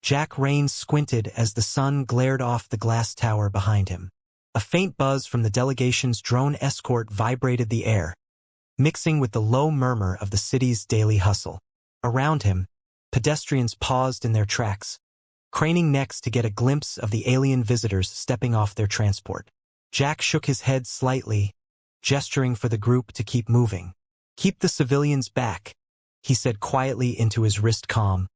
Jack Rains squinted as the sun glared off the glass tower behind him. A faint buzz from the delegation's drone escort vibrated the air, mixing with the low murmur of the city's daily hustle. Around him, pedestrians paused in their tracks, craning necks to get a glimpse of the alien visitors stepping off their transport. Jack shook his head slightly, gesturing for the group to keep moving. "Keep the civilians back," he said quietly into his wrist comm.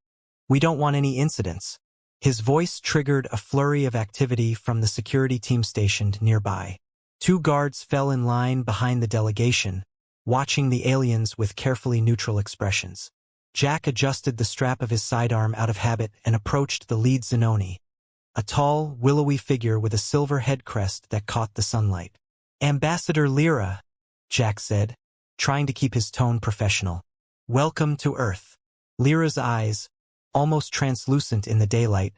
"We don't want any incidents." His voice triggered a flurry of activity from the security team stationed nearby. 2 guards fell in line behind the delegation, watching the aliens with carefully neutral expressions. Jack adjusted the strap of his sidearm out of habit and approached the lead Zenoni, a tall, willowy figure with a silver head crest that caught the sunlight. "Ambassador Lyra," Jack said, trying to keep his tone professional. "Welcome to Earth." Lyra's eyes, almost translucent in the daylight,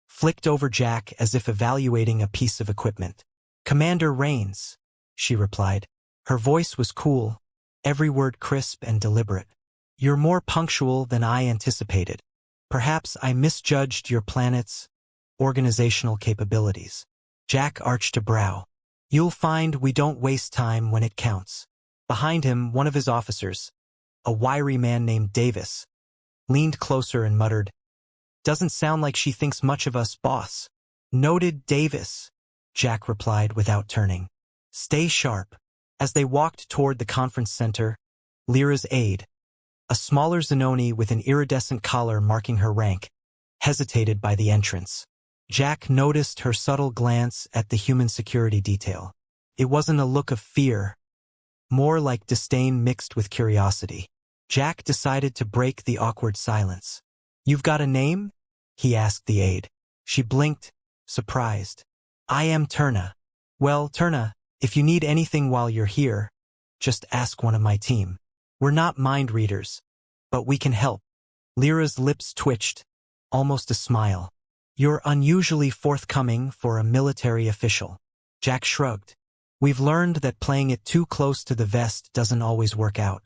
flicked over Jack as if evaluating a piece of equipment. "Commander Rains," she replied. Her voice was cool, every word crisp and deliberate. "You're more punctual than I anticipated. Perhaps I misjudged your planet's organizational capabilities." Jack arched a brow. "You'll find we don't waste time when it counts." Behind him, one of his officers, a wiry man named Davis, leaned closer and muttered, "Doesn't sound like she thinks much of us, boss." "Noted, Davis," Jack replied without turning. "Stay sharp." As they walked toward the conference center, Lyra's aide, a smaller Zenoni with an iridescent collar marking her rank, hesitated by the entrance. Jack noticed her subtle glance at the human security detail. It wasn't a look of fear, more like disdain mixed with curiosity. Jack decided to break the awkward silence. "You've got a name?" he asked the aide. She blinked, surprised. "I am Turna." "Well, Turna, if you need anything while you're here, just ask one of my team. We're not mind readers, but we can help." Lyra's lips twitched, almost a smile. "You're unusually forthcoming for a military official." Jack shrugged. "We've learned that playing it too close to the vest doesn't always work out.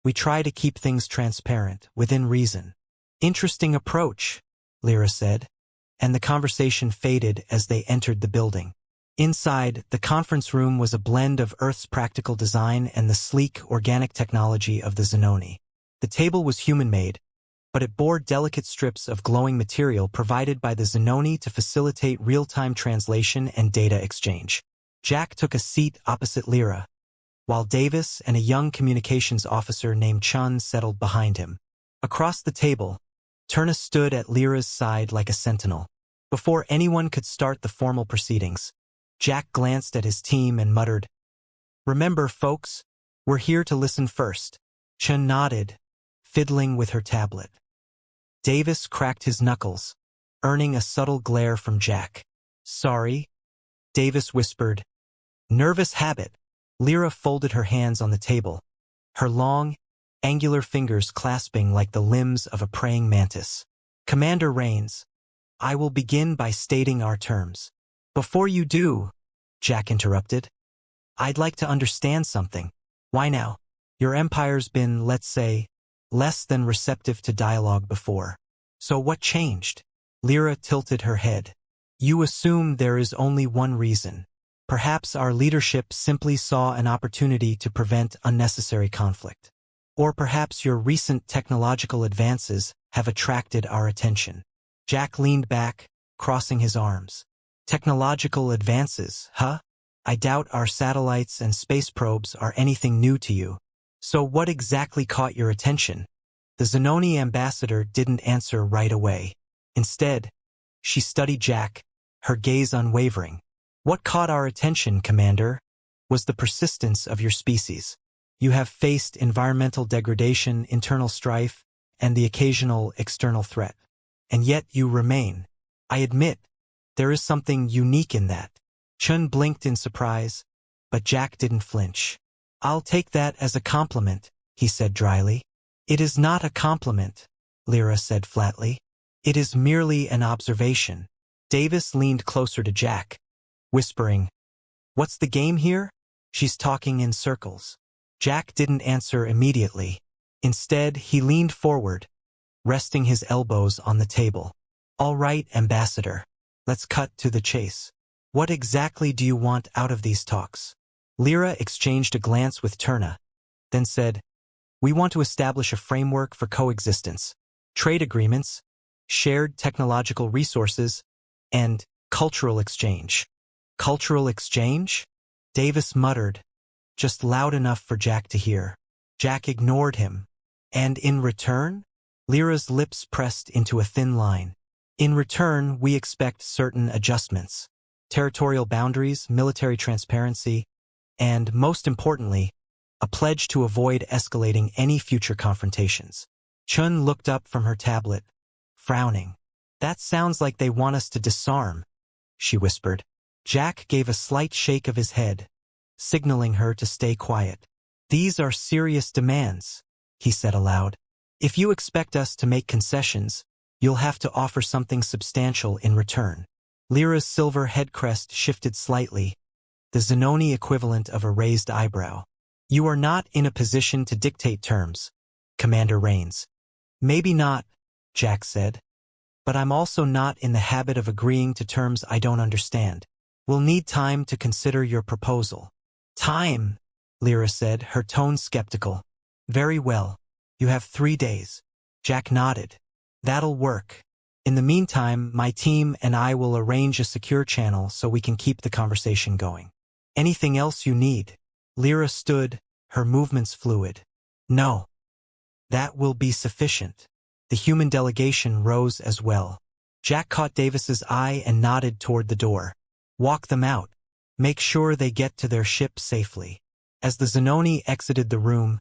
We try to keep things transparent, within reason." "Interesting approach," Lyra said, and the conversation faded as they entered the building. Inside, the conference room was a blend of Earth's practical design and the sleek, organic technology of the Zenoni. The table was human-made, but it bore delicate strips of glowing material provided by the Zenoni to facilitate real-time translation and data exchange. Jack took a seat opposite Lyra, while Davis and a young communications officer named Chun settled behind him. Across the table, Turna stood at Lyra's side like a sentinel. Before anyone could start the formal proceedings, Jack glanced at his team and muttered, "Remember, folks, we're here to listen first." Chun nodded, fiddling with her tablet. Davis cracked his knuckles, earning a subtle glare from Jack. "Sorry," Davis whispered. "Nervous habit." Lyra folded her hands on the table, her long, angular fingers clasping like the limbs of a praying mantis. "Commander Rains, I will begin by stating our terms." "Before you do," Jack interrupted, "I'd like to understand something." "Why now?" "Your empire's been, let's say, less than receptive to dialogue before. So what changed?" Lyra tilted her head. "You assume there is only one reason. Perhaps our leadership simply saw an opportunity to prevent unnecessary conflict. Or perhaps your recent technological advances have attracted our attention." Jack leaned back, crossing his arms. "Technological advances, huh? I doubt our satellites and space probes are anything new to you. So what exactly caught your attention?" The Zenoni ambassador didn't answer right away. Instead, she studied Jack, her gaze unwavering. "What caught our attention, Commander, was the persistence of your species. You have faced environmental degradation, internal strife, and the occasional external threat. And yet you remain. I admit, there is something unique in that." Chun blinked in surprise, but Jack didn't flinch. "I'll take that as a compliment," he said dryly. "It is not a compliment," Lyra said flatly. "It is merely an observation." Davis leaned closer to Jack, whispering, "What's the game here?" "She's talking in circles." Jack didn't answer immediately. Instead, he leaned forward, resting his elbows on the table. All right, Ambassador. Let's cut to the chase. What exactly do you want out of these talks? Lyra exchanged a glance with Turna, then said, We want to establish a framework for coexistence, trade agreements, shared technological resources, and cultural exchange. Cultural exchange? Davis muttered, just loud enough for Jack to hear. Jack ignored him. And in return? Lyra's lips pressed into a thin line. In return, we expect certain adjustments. Territorial boundaries, military transparency, and, most importantly, a pledge to avoid escalating any future confrontations. Chun looked up from her tablet, frowning. That sounds like they want us to disarm, she whispered. Jack gave a slight shake of his head, signaling her to stay quiet. These are serious demands, he said aloud. If you expect us to make concessions, you'll have to offer something substantial in return. Lyra's silver head crest shifted slightly, the Zenoni equivalent of a raised eyebrow. You are not in a position to dictate terms, Commander Rains. Maybe not, Jack said. But I'm also not in the habit of agreeing to terms I don't understand. We'll need time to consider your proposal. Time, Lyra said, her tone skeptical. Very well. You have 3 days. Jack nodded. That'll work. In the meantime, my team and I will arrange a secure channel so we can keep the conversation going. Anything else you need? Lyra stood, her movements fluid. No. That will be sufficient. The human delegation rose as well. Jack caught Davis's eye and nodded toward the door. Walk them out. Make sure they get to their ship safely. As the Zenoni exited the room,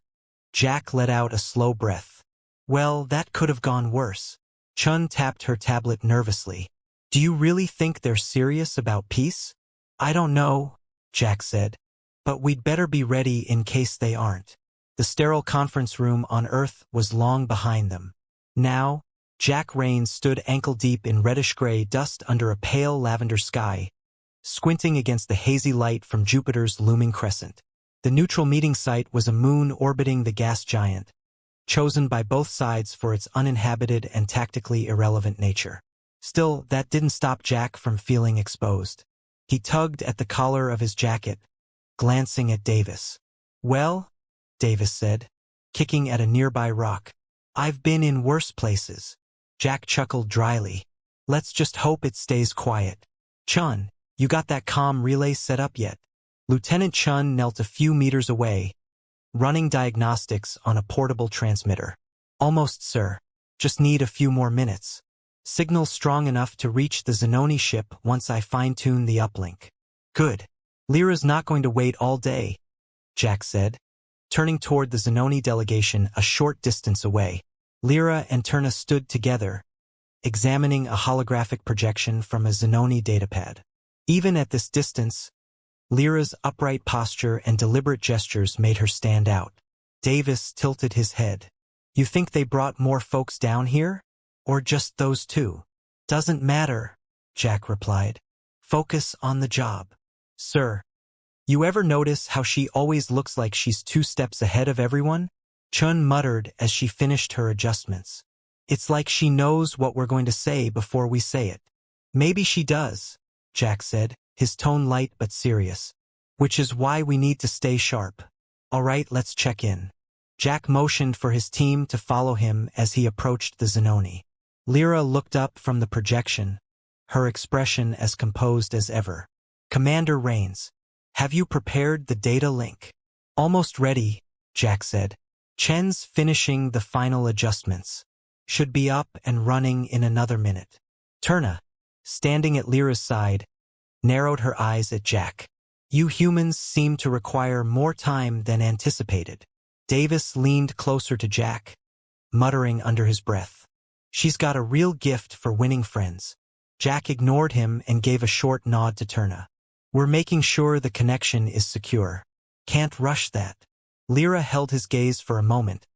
Jack let out a slow breath. Well, that could have gone worse. Chun tapped her tablet nervously. Do you really think they're serious about peace? I don't know, Jack said. But we'd better be ready in case they aren't. The sterile conference room on Earth was long behind them. Now, Jack Rains stood ankle-deep in reddish-gray dust under a pale lavender sky, squinting against the hazy light from Jupiter's looming crescent. The neutral meeting site was a moon orbiting the gas giant, chosen by both sides for its uninhabited and tactically irrelevant nature. Still, that didn't stop Jack from feeling exposed. He tugged at the collar of his jacket, glancing at Davis. Well, Davis said, kicking at a nearby rock. I've been in worse places. Jack chuckled dryly. Let's just hope it stays quiet. Chun, you got that comm relay set up yet? Lieutenant Chun knelt a few meters away, running diagnostics on a portable transmitter. Almost, sir. Just need a few more minutes. Signal strong enough to reach the Zenoni ship once I fine-tune the uplink. Good. Lyra's not going to wait all day, Jack said, turning toward the Zenoni delegation a short distance away. Lyra and Turna stood together, examining a holographic projection from a Zenoni datapad. Even at this distance, Lyra's upright posture and deliberate gestures made her stand out. Davis tilted his head. You think they brought more folks down here? Or just those two? Doesn't matter, Jack replied. Focus on the job. Sir, you ever notice how she always looks like she's 2 steps ahead of everyone? Chun muttered as she finished her adjustments. It's like she knows what we're going to say before we say it. Maybe she does, Jack said, his tone light but serious. Which is why we need to stay sharp. All right, let's check in. Jack motioned for his team to follow him as he approached the Zenoni. Lyra looked up from the projection, her expression as composed as ever. Commander Rains, have you prepared the data link? Almost ready, Jack said. Chen's finishing the final adjustments. Should be up and running in another minute. Turna, standing at Lyra's side, narrowed her eyes at Jack. You humans seem to require more time than anticipated. Davis leaned closer to Jack, muttering under his breath. She's got a real gift for winning friends. Jack ignored him and gave a short nod to Turna. We're making sure the connection is secure. Can't rush that. Lyra held his gaze for a moment,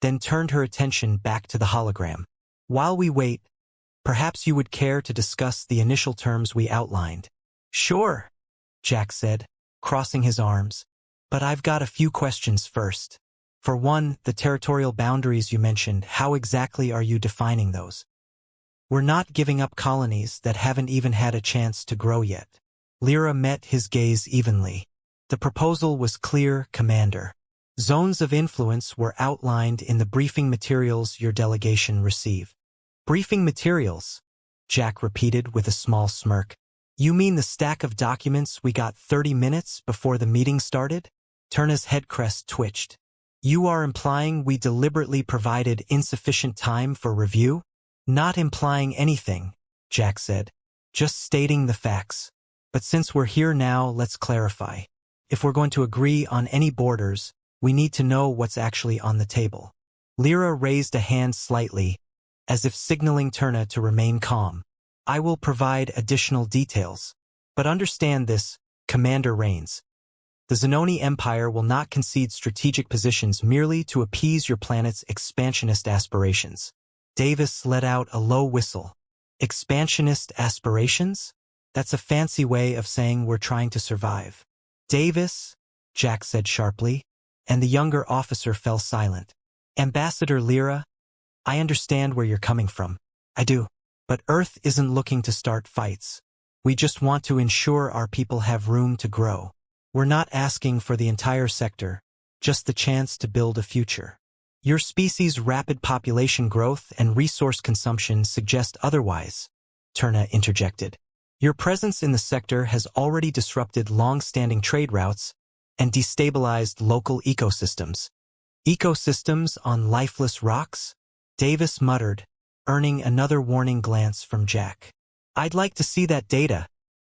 then turned her attention back to the hologram. While we wait, perhaps you would care to discuss the initial terms we outlined. Sure, Jack said, crossing his arms. But I've got a few questions first. For one, the territorial boundaries you mentioned, how exactly are you defining those? We're not giving up colonies that haven't even had a chance to grow yet. Lyra met his gaze evenly. The proposal was clear, Commander. Zones of influence were outlined in the briefing materials your delegation received. Briefing materials? Jack repeated with a small smirk. You mean the stack of documents we got 30 minutes before the meeting started? Turna's head crest twitched. You are implying we deliberately provided insufficient time for review? Not implying anything, Jack said. Just stating the facts. But since we're here now, let's clarify. If we're going to agree on any borders, we need to know what's actually on the table. Lyra raised a hand slightly, as if signaling Turna to remain calm. I will provide additional details. But understand this, Commander Rains. The Zenoni Empire will not concede strategic positions merely to appease your planet's expansionist aspirations. Davis let out a low whistle. Expansionist aspirations? That's a fancy way of saying we're trying to survive. Davis, Jack said sharply, and the younger officer fell silent. Ambassador Lyra, I understand where you're coming from. I do. But Earth isn't looking to start fights. We just want to ensure our people have room to grow. We're not asking for the entire sector, just the chance to build a future. Your species' rapid population growth and resource consumption suggest otherwise, Turna interjected. Your presence in the sector has already disrupted long-standing trade routes and destabilized local ecosystems. Ecosystems on lifeless rocks? Davis muttered, earning another warning glance from Jack. I'd like to see that data,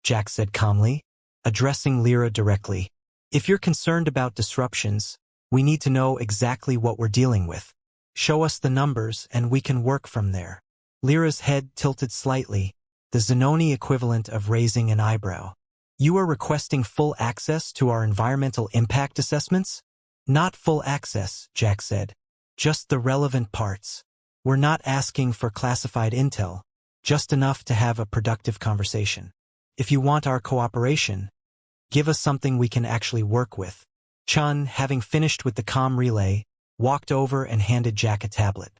Jack said calmly, addressing Lyra directly. If you're concerned about disruptions, we need to know exactly what we're dealing with. Show us the numbers and we can work from there. Lyra's head tilted slightly, the Zenoni equivalent of raising an eyebrow. You are requesting full access to our environmental impact assessments? Not full access, Jack said. Just the relevant parts. We're not asking for classified intel, just enough to have a productive conversation. If you want our cooperation, give us something we can actually work with. Chun, having finished with the comm relay, walked over and handed Jack a tablet.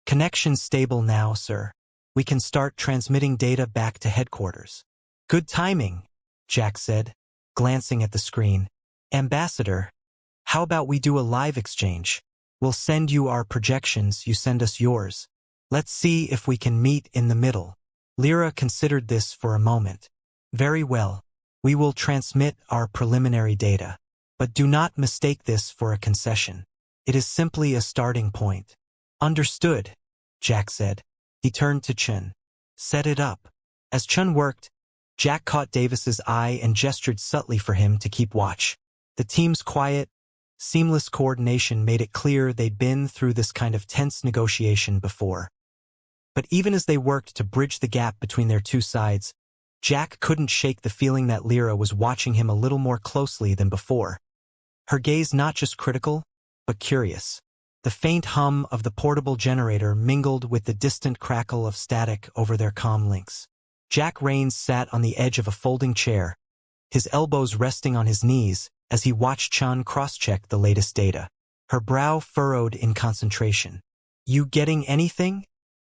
Connection's stable now, sir. We can start transmitting data back to headquarters. Good timing, Jack said, glancing at the screen. Ambassador, how about we do a live exchange? We'll send you our projections, you send us yours. Let's see if we can meet in the middle. Lyra considered this for a moment. Very well. We will transmit our preliminary data. But do not mistake this for a concession. It is simply a starting point. Understood, Jack said. He turned to Chun. Set it up. As Chun worked, Jack caught Davis's eye and gestured subtly for him to keep watch. The team's quiet, seamless coordination made it clear they'd been through this kind of tense negotiation before. But even as they worked to bridge the gap between their two sides, Jack couldn't shake the feeling that Lyra was watching him a little more closely than before. Her gaze not just critical, but curious. The faint hum of the portable generator mingled with the distant crackle of static over their comm links. Jack Rains sat on the edge of a folding chair, his elbows resting on his knees as he watched Chun cross-check the latest data. Her brow furrowed in concentration. You getting anything?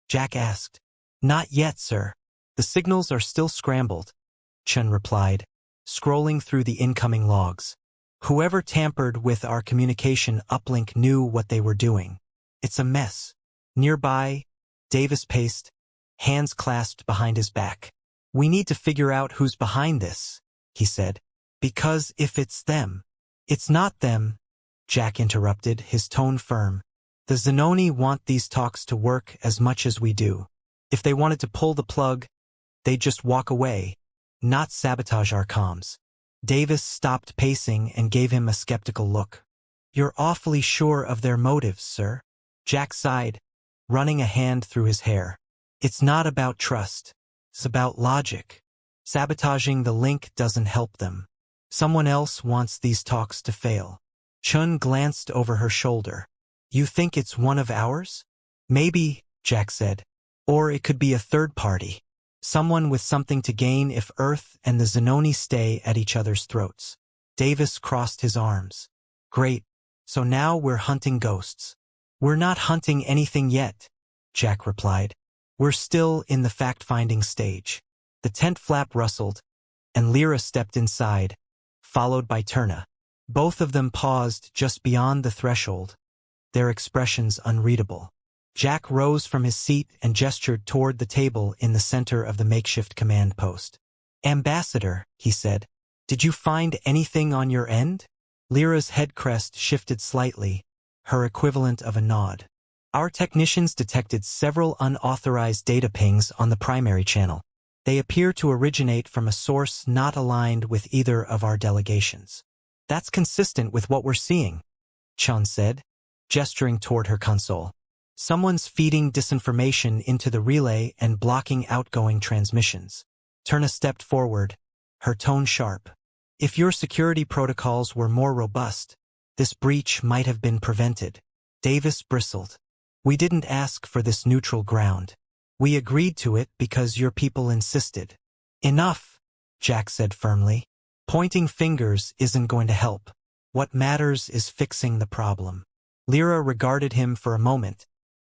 Jack asked. Not yet, sir. The signals are still scrambled, Chun replied, scrolling through the incoming logs. Whoever tampered with our communication uplink knew what they were doing. It's a mess. Nearby, Davis paced, hands clasped behind his back. We need to figure out who's behind this, he said. Because if it's them. It's not them, Jack interrupted, his tone firm. The Zenoni want these talks to work as much as we do. If they wanted to pull the plug, they'd just walk away, not sabotage our comms. Davis stopped pacing and gave him a skeptical look. You're awfully sure of their motives, sir. Jack sighed, running a hand through his hair. It's not about trust. It's about logic. Sabotaging the link doesn't help them. Someone else wants these talks to fail. Chun glanced over her shoulder. You think it's one of ours? Maybe, Jack said. Or it could be a third party. Someone with something to gain if Earth and the Zenoni stay at each other's throats. Davis crossed his arms. Great. So now we're hunting ghosts. We're not hunting anything yet, Jack replied. We're still in the fact-finding stage. The tent flap rustled, and Lyra stepped inside, followed by Turna. Both of them paused just beyond the threshold, their expressions unreadable. Jack rose from his seat and gestured toward the table in the center of the makeshift command post. "Ambassador," he said, "did you find anything on your end?" Lyra's head crest shifted slightly, her equivalent of a nod. "Our technicians detected several unauthorized data pings on the primary channel. They appear to originate from a source not aligned with either of our delegations." "That's consistent with what we're seeing," Chun said, gesturing toward her console. "Someone's feeding disinformation into the relay and blocking outgoing transmissions." Turna stepped forward, her tone sharp. "If your security protocols were more robust, this breach might have been prevented." Davis bristled. "We didn't ask for this neutral ground. We agreed to it because your people insisted." "Enough," Jack said firmly. "Pointing fingers isn't going to help. What matters is fixing the problem." Lyra regarded him for a moment,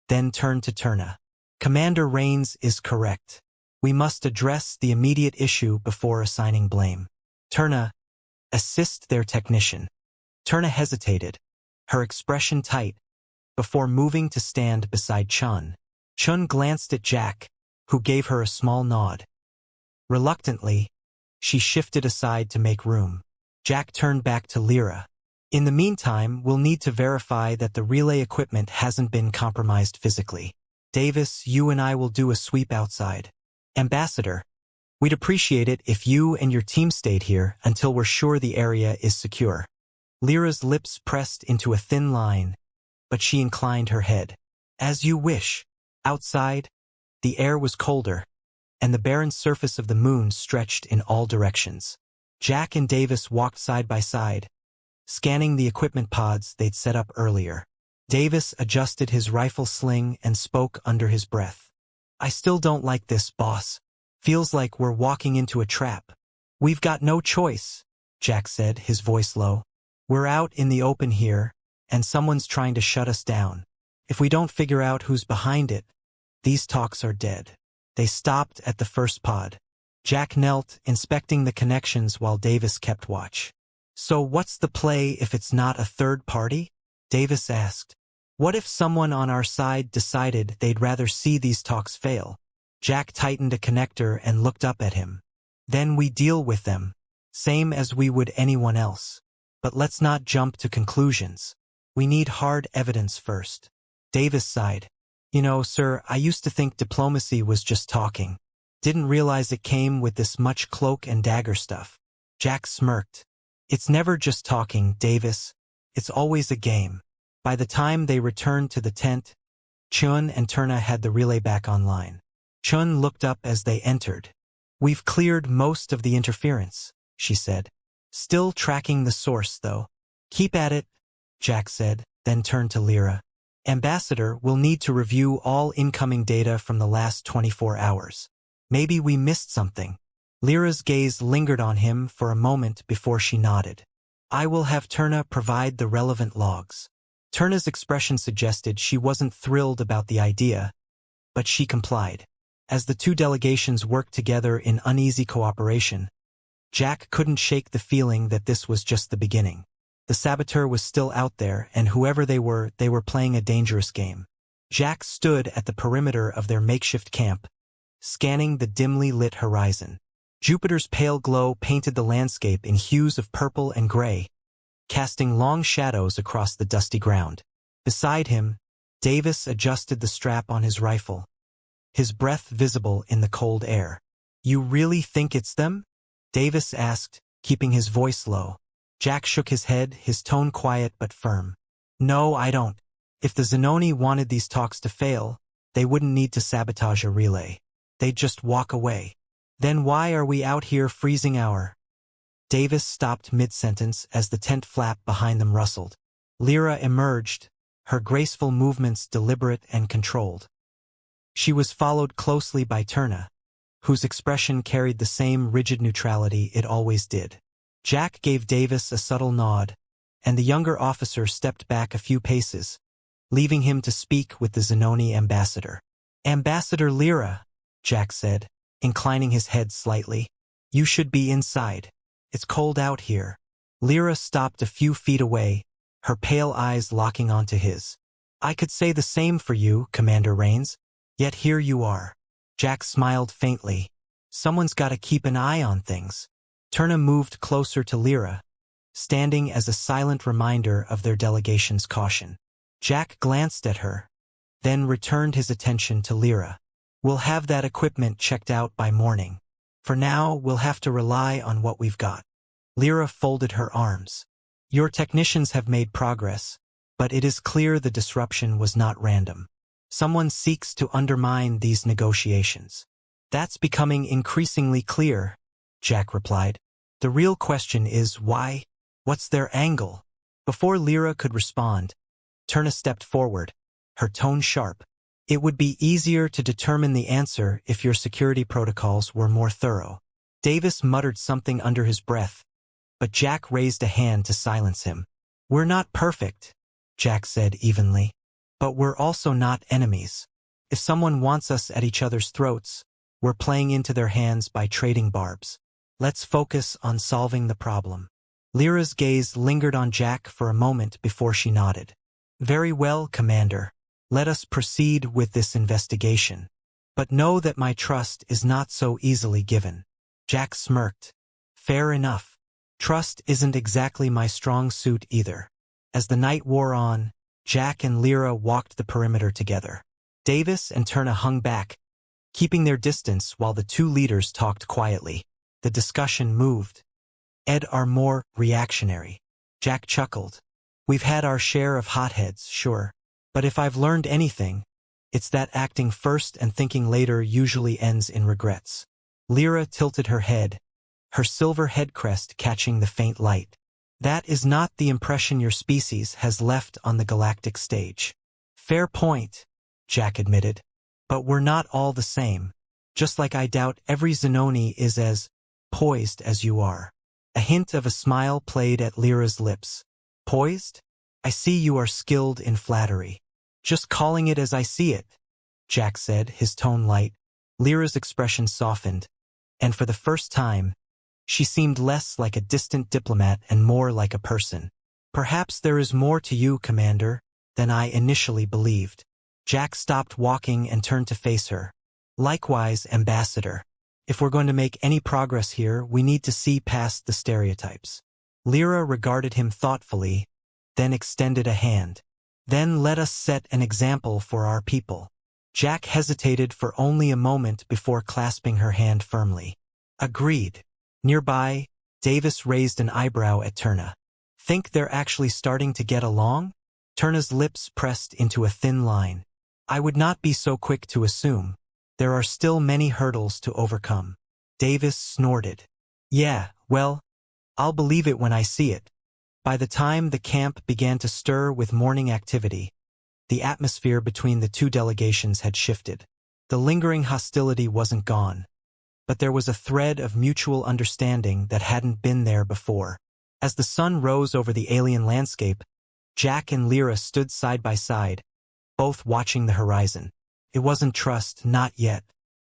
then turned to Turna. "Commander Rains is correct. We must address the immediate issue before assigning blame. Turna, assist their technician." Turna hesitated, her expression tight, before moving to stand beside Chun. Chun glanced at Jack, who gave her a small nod. Reluctantly, she shifted aside to make room. Jack turned back to Lyra. "In the meantime, we'll need to verify that the relay equipment hasn't been compromised physically. Davis, you and I will do a sweep outside. Ambassador, we'd appreciate it if you and your team stayed here until we're sure the area is secure." Lyra's lips pressed into a thin line, but she inclined her head. "As you wish." Outside, the air was colder, and the barren surface of the moon stretched in all directions. Jack and Davis walked side by side, scanning the equipment pods they'd set up earlier. Davis adjusted his rifle sling and spoke under his breath. "I still don't like this, boss. Feels like we're walking into a trap." "We've got no choice," Jack said, his voice low. "We're out in the open here, and someone's trying to shut us down. If we don't figure out who's behind it, these talks are dead." They stopped at the first pod. Jack knelt, inspecting the connections while Davis kept watch. "So what's the play if it's not a third party?" Davis asked. "What if someone on our side decided they'd rather see these talks fail?" Jack tightened a connector and looked up at him. "Then we deal with them, same as we would anyone else. But let's not jump to conclusions. We need hard evidence first." Davis sighed. "You know, sir, I used to think diplomacy was just talking. Didn't realize it came with this much cloak and dagger stuff." Jack smirked. "It's never just talking, Davis. It's always a game." By the time they returned to the tent, Chun and Turna had the relay back online. Chun looked up as they entered. "We've cleared most of the interference," she said. "Still tracking the source, though." "Keep at it," Jack said, then turned to Lyra. "Ambassador, we'll need to review all incoming data from the last 24 hours. Maybe we missed something." Lyra's gaze lingered on him for a moment before she nodded. "I will have Turna provide the relevant logs." Turna's expression suggested she wasn't thrilled about the idea, but she complied. As the two delegations worked together in uneasy cooperation, Jack couldn't shake the feeling that this was just the beginning. The saboteur was still out there, and whoever they were playing a dangerous game. Jack stood at the perimeter of their makeshift camp, scanning the dimly lit horizon. Jupiter's pale glow painted the landscape in hues of purple and gray, casting long shadows across the dusty ground. Beside him, Davis adjusted the strap on his rifle, his breath visible in the cold air. "You really think it's them?" Davis asked, keeping his voice low. Jack shook his head, his tone quiet but firm. "No, I don't. If the Zenoni wanted these talks to fail, they wouldn't need to sabotage a relay. They'd just walk away. Then why are we out here freezing our—" Davis stopped mid-sentence as the tent flap behind them rustled. Lyra emerged, her graceful movements deliberate and controlled. She was followed closely by Turna, whose expression carried the same rigid neutrality it always did. Jack gave Davis a subtle nod, and the younger officer stepped back a few paces, leaving him to speak with the Zenoni ambassador. Ambassador Lyra, Jack said, inclining his head slightly. You should be inside. It's cold out here. Lyra stopped a few feet away, her pale eyes locking onto his. I could say the same for you, Commander Rains. Yet here you are. Jack smiled faintly. Someone's got to keep an eye on things. Turna moved closer to Lyra, standing as a silent reminder of their delegation's caution. Jack glanced at her, then returned his attention to Lyra. We'll have that equipment checked out by morning. For now, we'll have to rely on what we've got. Lyra folded her arms. Your technicians have made progress, but it is clear the disruption was not random. Someone seeks to undermine these negotiations. That's becoming increasingly clear, Jack replied. The real question is why? What's their angle? Before Lyra could respond, Turna stepped forward, her tone sharp. It would be easier to determine the answer if your security protocols were more thorough. Davis muttered something under his breath, but Jack raised a hand to silence him. We're not perfect, Jack said evenly, but we're also not enemies. If someone wants us at each other's throats, we're playing into their hands by trading barbs. Let's focus on solving the problem. Lyra's gaze lingered on Jack for a moment before she nodded. Very well, Commander. Let us proceed with this investigation. But know that my trust is not so easily given. Jack smirked. Fair enough. Trust isn't exactly my strong suit either. As the night wore on, Jack and Lyra walked the perimeter together. Davis and Turna hung back, keeping their distance while the two leaders talked quietly. The discussion moved. Ed are more reactionary. Jack chuckled. We've had our share of hotheads, sure. But if I've learned anything, it's that acting first and thinking later usually ends in regrets. Lyra tilted her head, her silver head crest catching the faint light. That is not the impression your species has left on the galactic stage. Fair point, Jack admitted. But we're not all the same. Just like I doubt every Zenoni is as poised as you are. A hint of a smile played at Lyra's lips. Poised? I see you are skilled in flattery. Just calling it as I see it, Jack said, his tone light. Lyra's expression softened, and for the first time, she seemed less like a distant diplomat and more like a person. Perhaps there is more to you, Commander, than I initially believed. Jack stopped walking and turned to face her. Likewise, Ambassador. If we're going to make any progress here, we need to see past the stereotypes. Lyra regarded him thoughtfully, then extended a hand. Then let us set an example for our people. Jack hesitated for only a moment before clasping her hand firmly. Agreed. Nearby, Davis raised an eyebrow at Turna. Think they're actually starting to get along? Turna's lips pressed into a thin line. I would not be so quick to assume. There are still many hurdles to overcome. Davis snorted. Yeah, well, I'll believe it when I see it. By the time the camp began to stir with morning activity, the atmosphere between the two delegations had shifted. The lingering hostility wasn't gone, but there was a thread of mutual understanding that hadn't been there before. As the sun rose over the alien landscape, Jack and Lyra stood side by side, both watching the horizon. It wasn't trust, not yet,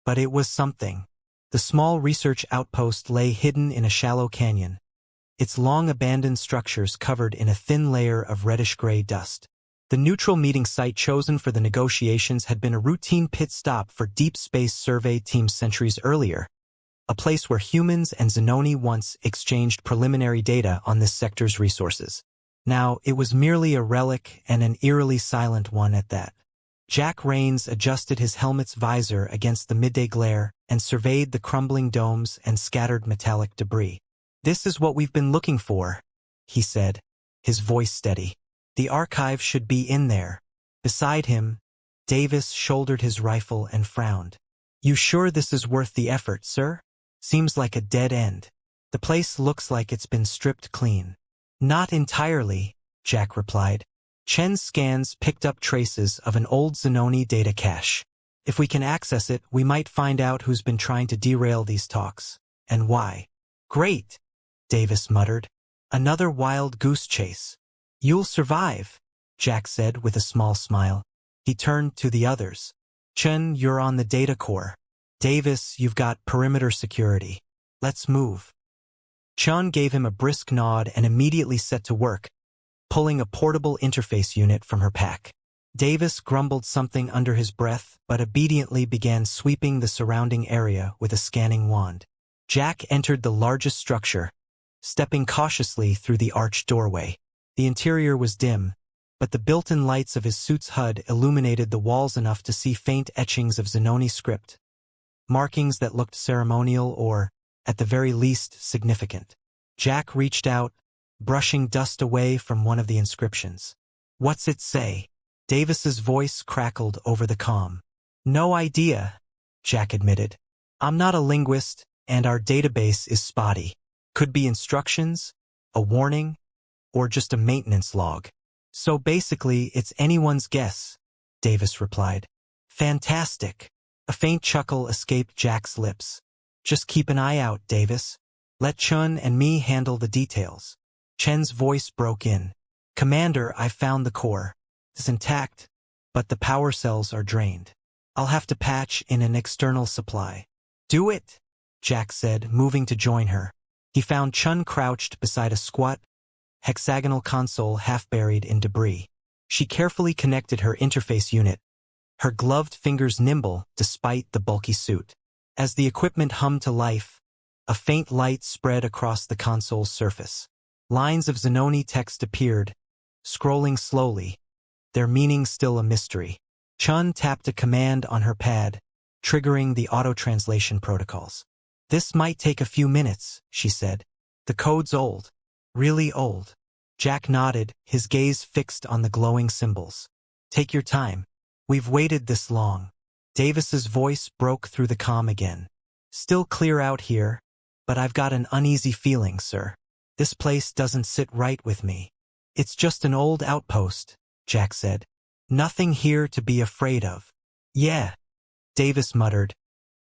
but it was something. The small research outpost lay hidden in a shallow canyon, its long-abandoned structures covered in a thin layer of reddish-gray dust. The neutral meeting site chosen for the negotiations had been a routine pit stop for Deep Space Survey teams centuries earlier, a place where humans and Zenoni once exchanged preliminary data on this sector's resources. Now, it was merely a relic and an eerily silent one at that. Jack Rains adjusted his helmet's visor against the midday glare and surveyed the crumbling domes and scattered metallic debris. This is what we've been looking for, he said, his voice steady. The archive should be in there. Beside him, Davis shouldered his rifle and frowned. You sure this is worth the effort, sir? Seems like a dead end. The place looks like it's been stripped clean. Not entirely, Jack replied. Chen's scans picked up traces of an old Zenoni data cache. If we can access it, we might find out who's been trying to derail these talks, and why. Great, Davis muttered. Another wild goose chase. You'll survive, Jack said with a small smile. He turned to the others. Chen, you're on the data core. Davis, you've got perimeter security. Let's move. Chen gave him a brisk nod and immediately set to work, pulling a portable interface unit from her pack. Davis grumbled something under his breath, but obediently began sweeping the surrounding area with a scanning wand. Jack entered the largest structure, stepping cautiously through the arched doorway. The interior was dim, but the built-in lights of his suit's HUD illuminated the walls enough to see faint etchings of Zenoni script, markings that looked ceremonial or, at the very least, significant. Jack reached out, brushing dust away from one of the inscriptions. "What's it say?" Davis's voice crackled over the comm. "No idea," Jack admitted. "I'm not a linguist, and our database is spotty. Could be instructions, a warning, or just a maintenance log. So basically, it's anyone's guess," Davis replied. "Fantastic." A faint chuckle escaped Jack's lips. "Just keep an eye out, Davis. Let Chun and me handle the details." Chen's voice broke in. "Commander, I found the core. It's intact, but the power cells are drained. I'll have to patch in an external supply." "Do it," Jack said, moving to join her. He found Chun crouched beside a squat, hexagonal console half buried in debris. She carefully connected her interface unit, her gloved fingers nimble despite the bulky suit. As the equipment hummed to life, a faint light spread across the console's surface. Lines of Zenoni text appeared, scrolling slowly, their meaning still a mystery. Chun tapped a command on her pad, triggering the auto-translation protocols. "This might take a few minutes," she said. "The code's old. Really old." Jack nodded, his gaze fixed on the glowing symbols. "Take your time. We've waited this long." Davis's voice broke through the comm again. "Still clear out here, but I've got an uneasy feeling, sir. This place doesn't sit right with me." "It's just an old outpost," Jack said. "Nothing here to be afraid of." "Yeah," Davis muttered.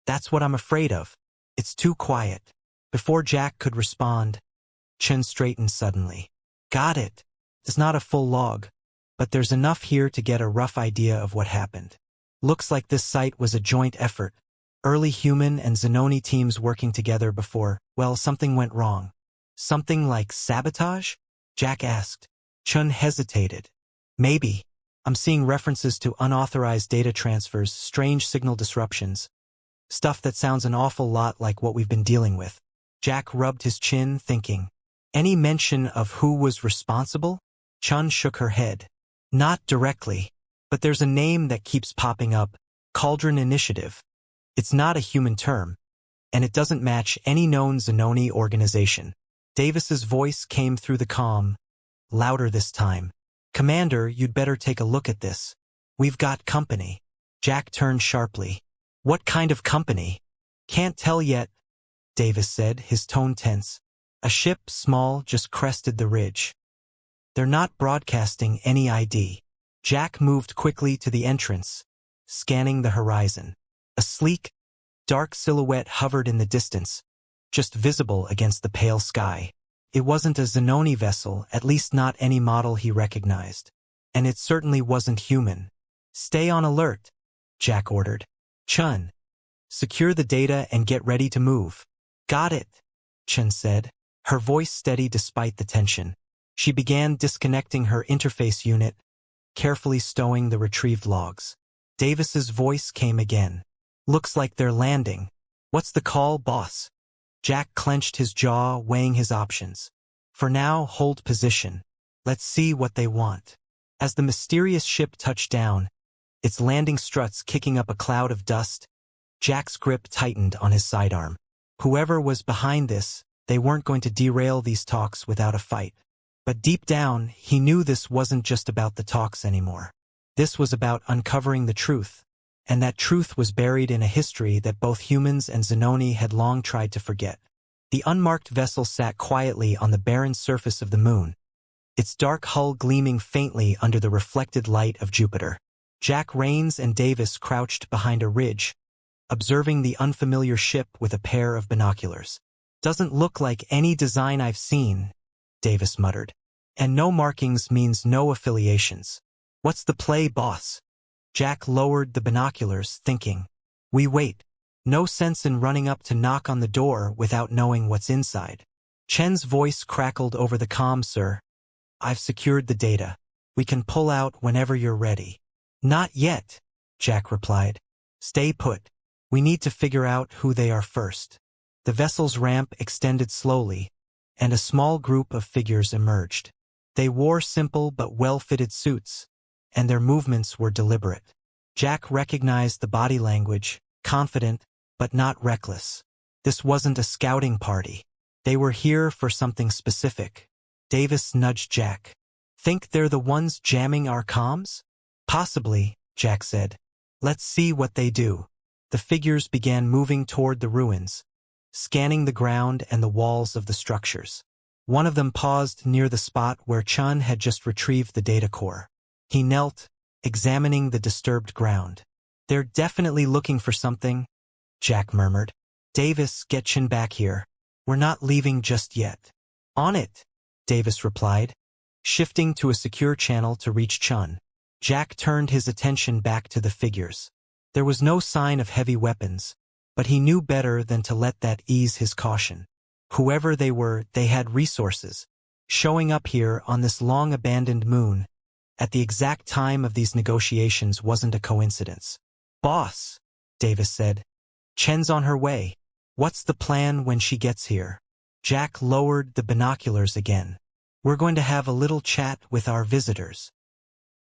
"That's what I'm afraid of. It's too quiet." Before Jack could respond, Chen straightened suddenly. "Got it. It's not a full log, but there's enough here to get a rough idea of what happened. Looks like this site was a joint effort. Early human and Zenoni teams working together before, well, something went wrong." "Something like sabotage?" Jack asked. Chun hesitated. "Maybe. I'm seeing references to unauthorized data transfers, strange signal disruptions. Stuff that sounds an awful lot like what we've been dealing with." Jack rubbed his chin, thinking. "Any mention of who was responsible?" Chun shook her head. "Not directly, but there's a name that keeps popping up, Cauldron Initiative. It's not a human term, and it doesn't match any known Zenoni organization." Davis's voice came through the comm, louder this time. "Commander, you'd better take a look at this. We've got company." Jack turned sharply. "What kind of company?" "Can't tell yet," Davis said, his tone tense. "A ship, small, just crested the ridge. They're not broadcasting any ID." Jack moved quickly to the entrance, scanning the horizon. A sleek, dark silhouette hovered in the distance, just visible against the pale sky. It wasn't a Zenoni vessel, at least not any model he recognized. And it certainly wasn't human. "Stay on alert," Jack ordered. "Chun, secure the data and get ready to move." "Got it," Chun said, her voice steady despite the tension. She began disconnecting her interface unit, carefully stowing the retrieved logs. Davis's voice came again. "Looks like they're landing. What's the call, boss?" Jack clenched his jaw, weighing his options. "For now, hold position. Let's see what they want." As the mysterious ship touched down, its landing struts kicking up a cloud of dust, Jack's grip tightened on his sidearm. Whoever was behind this, they weren't going to derail these talks without a fight. But deep down, he knew this wasn't just about the talks anymore. This was about uncovering the truth, and that truth was buried in a history that both humans and Zenoni had long tried to forget. The unmarked vessel sat quietly on the barren surface of the moon, its dark hull gleaming faintly under the reflected light of Jupiter. Jack Rains and Davis crouched behind a ridge, observing the unfamiliar ship with a pair of binoculars. "Doesn't look like any design I've seen," Davis muttered. "And no markings means no affiliations. What's the play, boss?" Jack lowered the binoculars, thinking, "We wait. No sense in running up to knock on the door without knowing what's inside." Chen's voice crackled over the comm, "Sir, I've secured the data. We can pull out whenever you're ready." "Not yet," Jack replied. "Stay put. We need to figure out who they are first." The vessel's ramp extended slowly, and a small group of figures emerged. They wore simple but well-fitted suits, and their movements were deliberate. Jack recognized the body language, confident but not reckless. This wasn't a scouting party. They were here for something specific. Davis nudged Jack. "Think they're the ones jamming our comms?" "Possibly," Jack said. "Let's see what they do." The figures began moving toward the ruins, scanning the ground and the walls of the structures. One of them paused near the spot where Chun had just retrieved the data core. He knelt, examining the disturbed ground. "They're definitely looking for something," Jack murmured. "Davis, get Chun back here. We're not leaving just yet." "On it," Davis replied, shifting to a secure channel to reach Chun. Jack turned his attention back to the figures. There was no sign of heavy weapons, but he knew better than to let that ease his caution. Whoever they were, they had resources. Showing up here on this long-abandoned moon at the exact time of these negotiations wasn't a coincidence. "Boss," Davis said, "Chen's on her way. What's the plan when she gets here?" Jack lowered the binoculars again. "We're going to have a little chat with our visitors."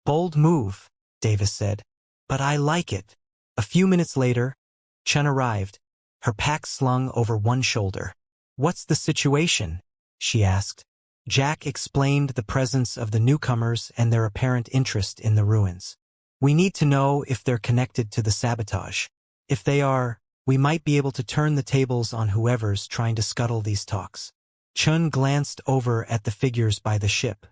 "Bold move," Davis said, "but I like it." A few minutes later, Chen arrived, her pack slung over one shoulder. "What's the situation?" she asked. Jack explained the presence of the newcomers and their apparent interest in the ruins. "We need to know if they're connected to the sabotage. If they are, we might be able to turn the tables on whoever's trying to scuttle these talks." Chun glanced over at the figures by the ship.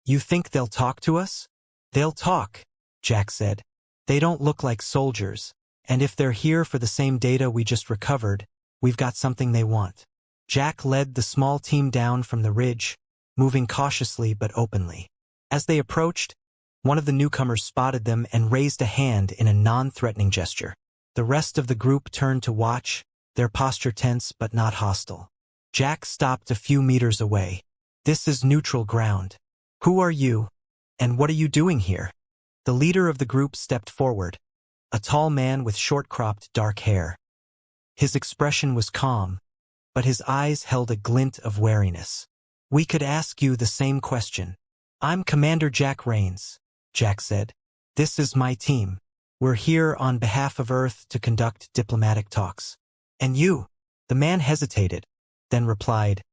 "You think they'll talk to us?" "They'll talk," Jack said. "They don't look like soldiers, and if they're here for the same data we just recovered, we've got something they want." Jack led the small team down from the ridge, moving cautiously but openly. As they approached, one of the newcomers spotted them and raised a hand in a non-threatening gesture. The rest of the group turned to watch, their posture tense but not hostile. Jack stopped a few meters away. "This is neutral ground. Who are you, and what are you doing here?" The leader of the group stepped forward, a tall man with short-cropped dark hair. His expression was calm, but his eyes held a glint of wariness. "We could ask you the same question." "I'm Commander Jack Rains," Jack said. "This is my team. We're here on behalf of Earth to conduct diplomatic talks." "And you?" The man hesitated, then replied,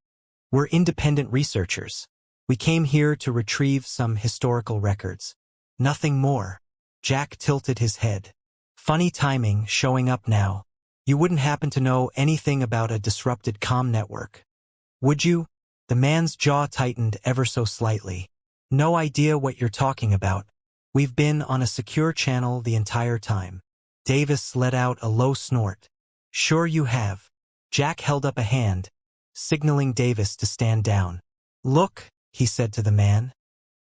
"We're independent researchers. We came here to retrieve some historical records. Nothing more." Jack tilted his head. "Funny timing, showing up now. You wouldn't happen to know anything about a disrupted comm network, would you?" The man's jaw tightened ever so slightly. "No idea what you're talking about. We've been on a secure channel the entire time." Davis let out a low snort. "Sure you have." Jack held up a hand, signaling Davis to stand down. "Look," he said to the man.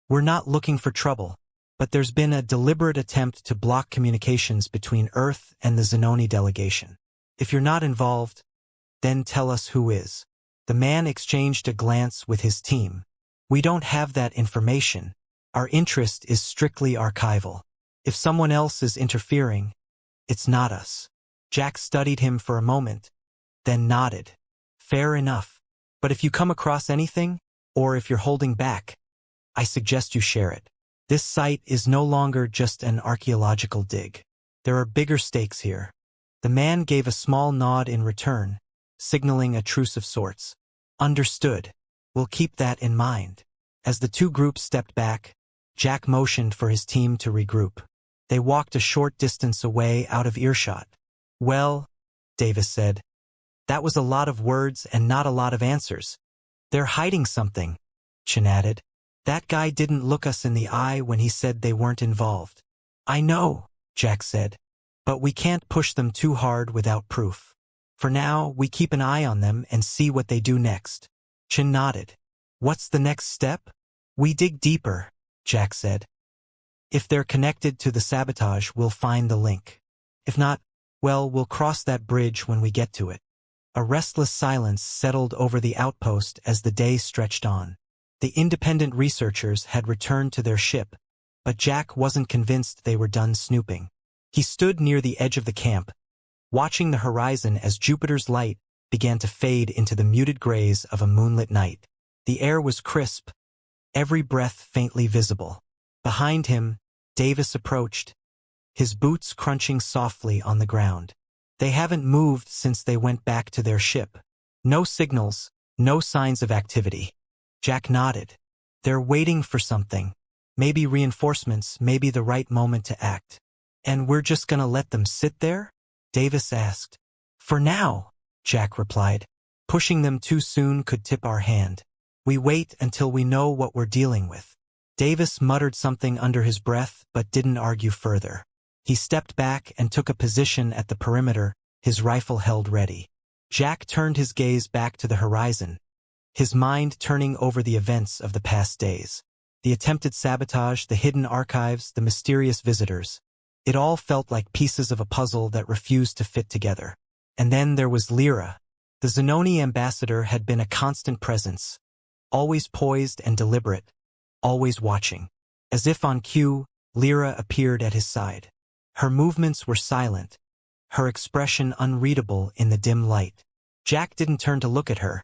"We're not looking for trouble, but there's been a deliberate attempt to block communications between Earth and the Zenoni delegation. If you're not involved, then tell us who is." The man exchanged a glance with his team. "We don't have that information. Our interest is strictly archival. If someone else is interfering, it's not us." Jack studied him for a moment, then nodded. "Fair enough. But if you come across anything, or if you're holding back, I suggest you share it. This site is no longer just an archaeological dig. There are bigger stakes here." The man gave a small nod in return, signaling a truce of sorts. "Understood. We'll keep that in mind." As the two groups stepped back, Jack motioned for his team to regroup. They walked a short distance away out of earshot. "Well," Davis said, "that was a lot of words and not a lot of answers." "They're hiding something," Chen added. "That guy didn't look us in the eye when he said they weren't involved." "I know," Jack said, "but we can't push them too hard without proof. For now, we keep an eye on them and see what they do next." Chen nodded. "What's the next step?" "We dig deeper," Jack said. If they're connected to the sabotage, we'll find the link. If not, well, we'll cross that bridge when we get to it. A restless silence settled over the outpost as the day stretched on. The independent researchers had returned to their ship, but Jack wasn't convinced they were done snooping. He stood near the edge of the camp, watching the horizon as Jupiter's light began to fade into the muted grays of a moonlit night. The air was crisp, every breath faintly visible. Behind him, Davis approached, his boots crunching softly on the ground. They haven't moved since they went back to their ship. No signals, no signs of activity. Jack nodded. They're waiting for something. Maybe reinforcements, maybe the right moment to act. And we're just gonna let them sit there? Davis asked. For now, Jack replied. Pushing them too soon could tip our hand. We wait until we know what we're dealing with. Davis muttered something under his breath but didn't argue further. He stepped back and took a position at the perimeter, his rifle held ready. Jack turned his gaze back to the horizon, his mind turning over the events of the past days. The attempted sabotage, the hidden archives, the mysterious visitors. It all felt like pieces of a puzzle that refused to fit together. And then there was Lyra. The Zenoni ambassador had been a constant presence, always poised and deliberate, always watching. As if on cue, Lyra appeared at his side. Her movements were silent, her expression unreadable in the dim light. Jack didn't turn to look at her,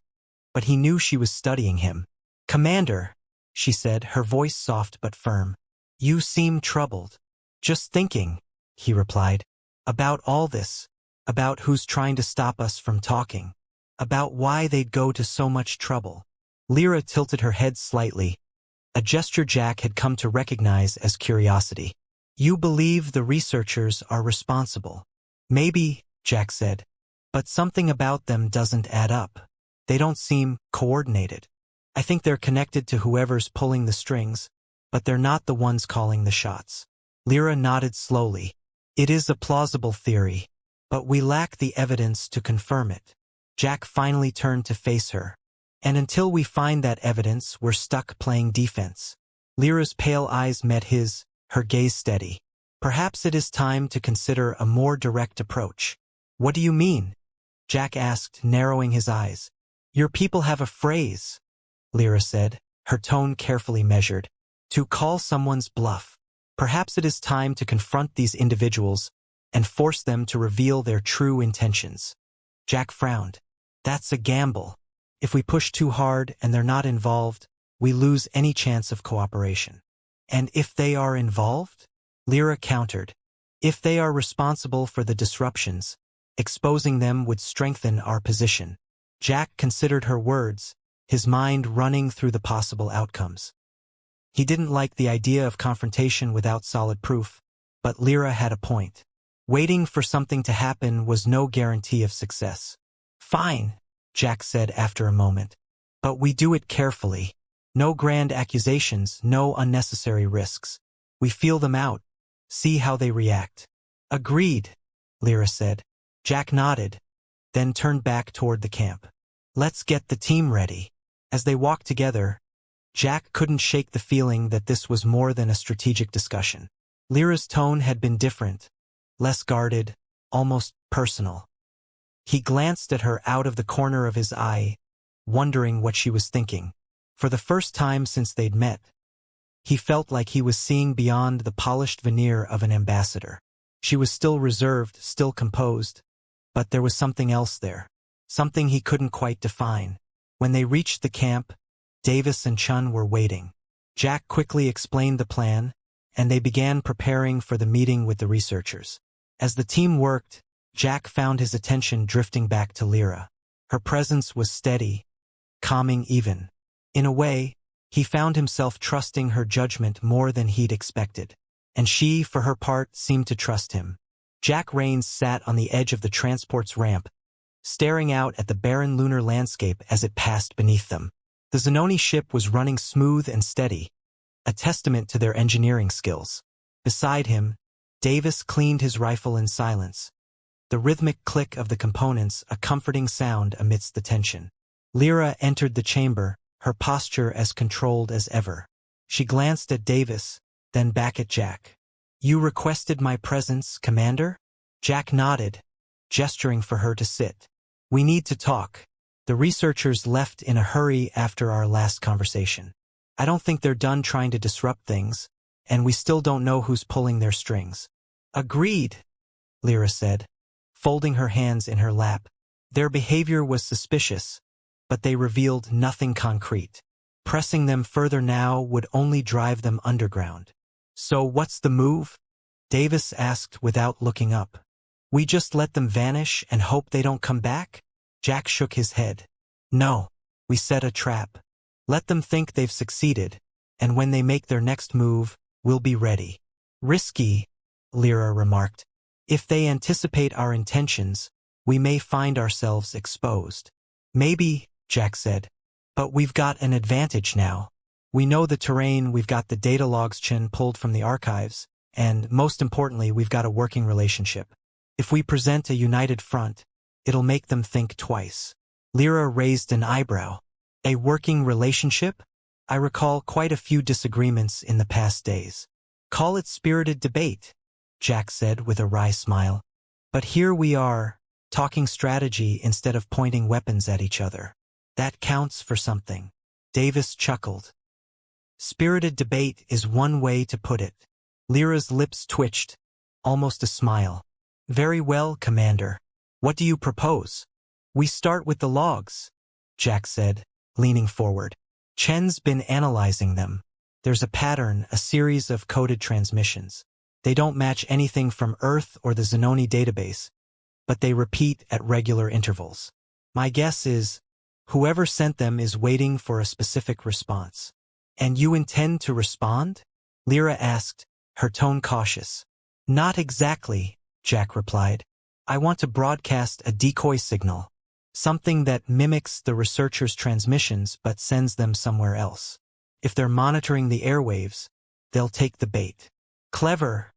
but he knew she was studying him. "Commander," she said, her voice soft but firm. "You seem troubled." "Just thinking," he replied. "About all this. About who's trying to stop us from talking. About why they'd go to so much trouble." Lyra tilted her head slightly, a gesture Jack had come to recognize as curiosity. "You believe the researchers are responsible." "Maybe," Jack said, "but something about them doesn't add up. They don't seem coordinated. I think they're connected to whoever's pulling the strings, but they're not the ones calling the shots." Lyra nodded slowly. "It is a plausible theory, but we lack the evidence to confirm it." Jack finally turned to face her. "And until we find that evidence, we're stuck playing defense." Lyra's pale eyes met his, her gaze steady. "Perhaps it is time to consider a more direct approach." "What do you mean?" Jack asked, narrowing his eyes. "Your people have a phrase," Lyra said, her tone carefully measured. "To call someone's bluff. Perhaps it is time to confront these individuals and force them to reveal their true intentions." Jack frowned. "That's a gamble. If we push too hard and they're not involved, we lose any chance of cooperation." "And if they are involved?" Lyra countered. "If they are responsible for the disruptions, exposing them would strengthen our position." Jack considered her words, his mind running through the possible outcomes. He didn't like the idea of confrontation without solid proof, but Lyra had a point. Waiting for something to happen was no guarantee of success. "Fine," Jack said after a moment. "But we do it carefully. No grand accusations, no unnecessary risks. We feel them out, see how they react." "Agreed," Lyra said. Jack nodded, then turned back toward the camp. "Let's get the team ready." As they walked together, Jack couldn't shake the feeling that this was more than a strategic discussion. Lyra's tone had been different, less guarded, almost personal. He glanced at her out of the corner of his eye, wondering what she was thinking. For the first time since they'd met, he felt like he was seeing beyond the polished veneer of an ambassador. She was still reserved, still composed, but there was something else there, something he couldn't quite define. When they reached the camp, Davis and Chun were waiting. Jack quickly explained the plan, and they began preparing for the meeting with the researchers. As the team worked, Jack found his attention drifting back to Lyra. Her presence was steady, calming even. In a way, he found himself trusting her judgment more than he'd expected. And she, for her part, seemed to trust him. Jack Rains sat on the edge of the transport's ramp, staring out at the barren lunar landscape as it passed beneath them. The Zenoni ship was running smooth and steady, a testament to their engineering skills. Beside him, Davis cleaned his rifle in silence, the rhythmic click of the components a comforting sound amidst the tension. Lyra entered the chamber, her posture as controlled as ever. She glanced at Davis, then back at Jack. "You requested my presence, Commander?" Jack nodded, gesturing for her to sit. "We need to talk." The researchers left in a hurry after our last conversation. "I don't think they're done trying to disrupt things, and we still don't know who's pulling their strings." "Agreed," Lyra said, folding her hands in her lap. Their behavior was suspicious, but they revealed nothing concrete. Pressing them further now would only drive them underground. "So what's the move?" Davis asked without looking up. "We just let them vanish and hope they don't come back?" Jack shook his head. "No, we set a trap. Let them think they've succeeded, and when they make their next move, we'll be ready." "Risky," Lyra remarked. "If they anticipate our intentions, we may find ourselves exposed." "Maybe," Jack said. "But we've got an advantage now. We know the terrain, we've got the data logs Chen pulled from the archives, and, most importantly, we've got a working relationship. If we present a united front, it'll make them think twice." Lyra raised an eyebrow. "A working relationship? I recall quite a few disagreements in the past days." "Call it spirited debate," Jack said with a wry smile. "But here we are, talking strategy instead of pointing weapons at each other. That counts for something." Davis chuckled. "Spirited debate is one way to put it." Lyra's lips twitched, almost a smile. "Very well, Commander. What do you propose?" "We start with the logs," Jack said, leaning forward. "Chen's been analyzing them. There's a pattern, a series of coded transmissions. They don't match anything from Earth or the Zenoni database, but they repeat at regular intervals. My guess is, whoever sent them is waiting for a specific response." "And you intend to respond?" Lyra asked, her tone cautious. "Not exactly," Jack replied. "I want to broadcast a decoy signal, something that mimics the researchers' transmissions but sends them somewhere else. If they're monitoring the airwaves, they'll take the bait." "Clever,"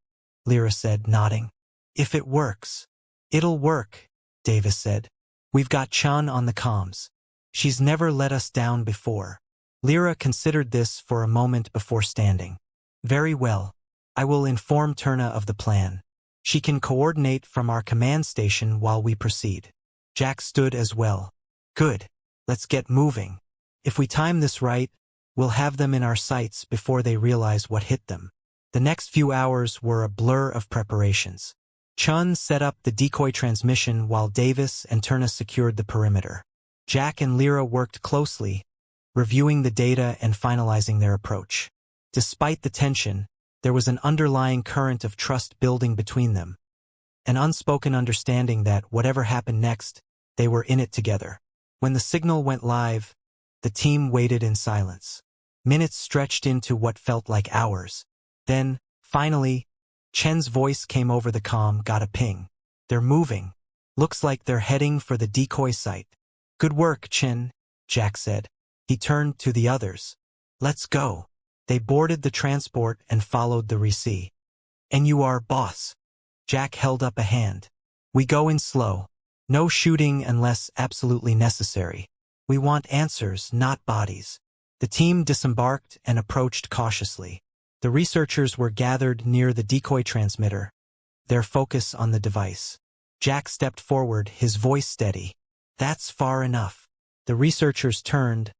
Lyra said, nodding. "If it works." "It'll work," Davis said. "We've got Chun on the comms. She's never let us down before." Lyra considered this for a moment before standing. "Very well. I will inform Turna of the plan. She can coordinate from our command station while we proceed." Jack stood as well. "Good. Let's get moving. If we time this right, we'll have them in our sights before they realize what hit them." The next few hours were a blur of preparations. Chun set up the decoy transmission while Davis and Turna secured the perimeter. Jack and Lyra worked closely, reviewing the data and finalizing their approach. Despite the tension, there was an underlying current of trust building between them, an unspoken understanding that whatever happened next, they were in it together. When the signal went live, the team waited in silence. Minutes stretched into what felt like hours. Then, finally, Chen's voice came over the comm, got a ping. "They're moving. Looks like they're heading for the decoy site." "Good work, Chen," Jack said. He turned to the others. "Let's go." They boarded the transport and followed the recce. "And you are boss." Jack held up a hand. "We go in slow. No shooting unless absolutely necessary. We want answers, not bodies." The team disembarked and approached cautiously. The researchers were gathered near the decoy transmitter, their focus on the device. Jack stepped forward, his voice steady. "That's far enough." The researchers turned,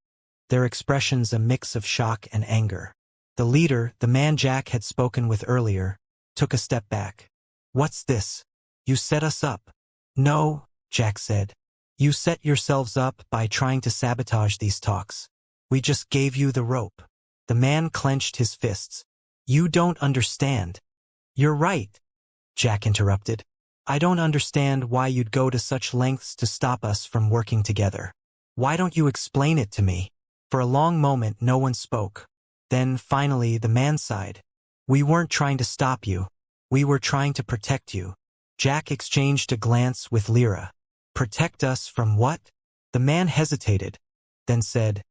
their expressions a mix of shock and anger. The leader, the man Jack had spoken with earlier, took a step back. "What's this? You set us up." "No," Jack said. "You set yourselves up by trying to sabotage these talks. We just gave you the rope." The man clenched his fists. "You don't understand." "You're right," Jack interrupted. "I don't understand why you'd go to such lengths to stop us from working together. Why don't you explain it to me?" For a long moment, no one spoke. Then, finally, the man sighed. "We weren't trying to stop you. We were trying to protect you." Jack exchanged a glance with Lyra. "Protect us from what?" The man hesitated, then said,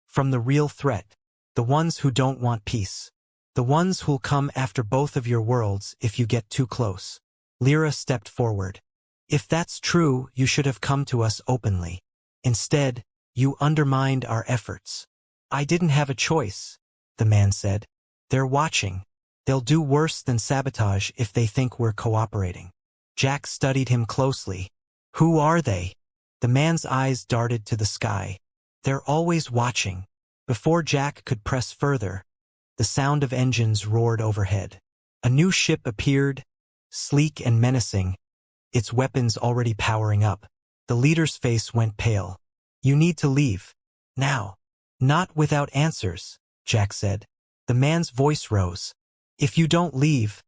"From the real threat. The ones who don't want peace. The ones who'll come after both of your worlds if you get too close." Lyra stepped forward. "If that's true, you should have come to us openly. Instead, you undermined our efforts." "I didn't have a choice," the man said. "They're watching. They'll do worse than sabotage if they think we're cooperating. Jack studied him closely. Who are they? The man's eyes darted to the sky. They're always watching. Before Jack could press further, the sound of engines roared overhead. A new ship appeared, sleek and menacing, its weapons already powering up. The leader's face went pale. You need to leave. Now. Not without answers, Jack said. The man's voice rose. If you don't leave,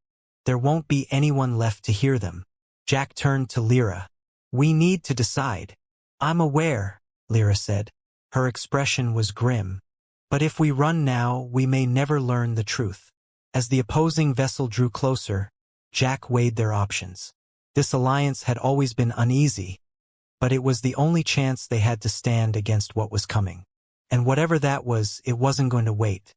there won't be anyone left to hear them. Jack turned to Lyra. We need to decide. I'm aware, Lyra said. Her expression was grim. But if we run now, we may never learn the truth. As the opposing vessel drew closer, Jack weighed their options. This alliance had always been uneasy, but it was the only chance they had to stand against what was coming. And whatever that was, it wasn't going to wait.